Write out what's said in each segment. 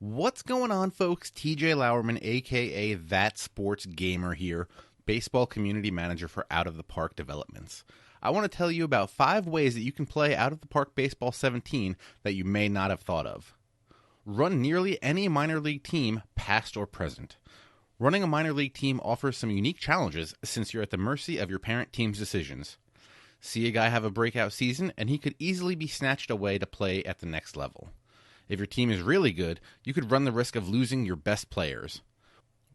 What's going on, folks? TJ Lauerman, aka That Sports Gamer here, baseball community manager for Out of the Park Developments. I want to tell you about 5 ways that you can play Out of the Park Baseball 17 that you may not have thought of. Run nearly any minor league team, past or present. Running a minor league team offers some unique challenges since you're at the mercy of your parent team's decisions. See a guy have a breakout season, and he could easily be snatched away to play at the next level. If your team is really good, you could run the risk of losing your best players.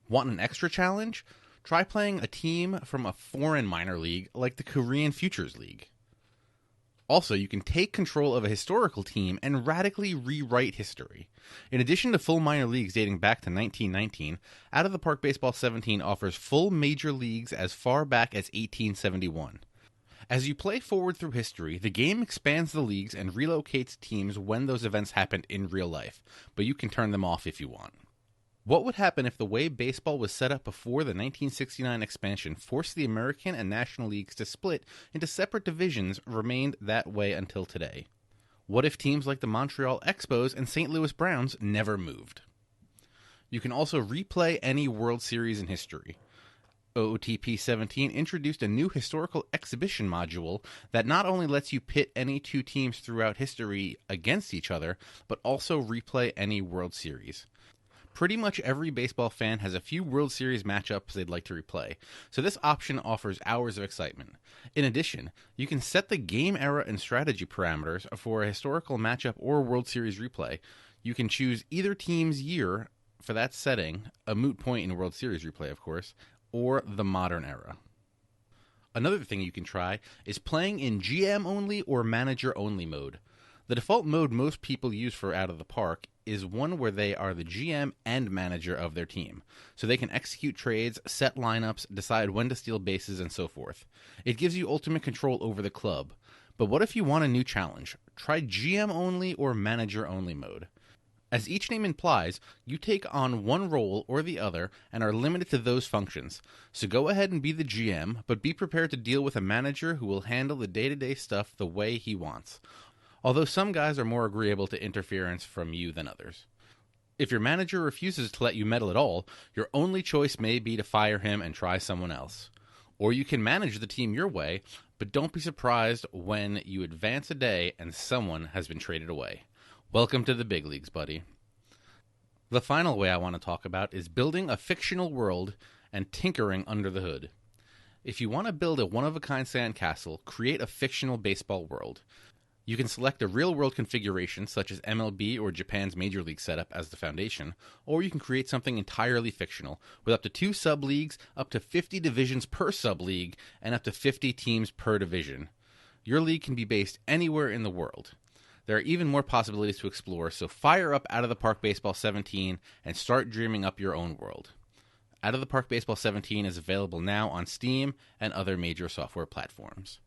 Want an extra challenge? Try playing a team from a foreign minor league like the Korean Futures League. Also, you can take control of a historical team and radically rewrite history. In addition to full minor leagues dating back to 1919, Out of the Park Baseball 17 offers full major leagues as far back as 1871. As you play forward through history, the game expands the leagues and relocates teams when those events happened in real life, but you can turn them off if you want. What would happen if the way baseball was set up before the 1969 expansion forced the American and National Leagues to split into separate divisions remained that way until today? What if teams like the Montreal Expos and St. Louis Browns never moved? You can also replay any World Series in history. OOTP 17 introduced a new historical exhibition module that not only lets you pit any 2 teams throughout history against each other, but also replay any World Series. Pretty much every baseball fan has a few World Series matchups they'd like to replay, so this option offers hours of excitement. In addition, you can set the game era and strategy parameters for a historical matchup or World Series replay. You can choose either team's year for that setting, a moot point in World Series replay, of course, or the modern era. Another thing you can try is playing in GM only or manager only mode. The default mode most people use for Out of the Park is one where they are the GM and manager of their team, so they can execute trades, set lineups, decide when to steal bases, and so forth. It gives you ultimate control over the club. But what if you want a new challenge? Try GM only or manager only mode. As each name implies, you take on one role or the other and are limited to those functions. So go ahead and be the GM, but be prepared to deal with a manager who will handle the day-to-day stuff the way he wants. Although some guys are more agreeable to interference from you than others. If your manager refuses to let you meddle at all, your only choice may be to fire him and try someone else. Or you can manage the team your way, but don't be surprised when you advance a day and someone has been traded away. Welcome to the big leagues, buddy. The final way I want to talk about is building a fictional world and tinkering under the hood. If you want to build a one-of-a-kind sandcastle, create a fictional baseball world. You can select a real-world configuration, such as MLB or Japan's Major League setup as the foundation, or you can create something entirely fictional, with up to 2 sub-leagues, up to 50 divisions per sub-league, and up to 50 teams per division. Your league can be based anywhere in the world. There are even more possibilities to explore, so fire up Out of the Park Baseball 17 and start dreaming up your own world. Out of the Park Baseball 17 is available now on Steam and other major software platforms.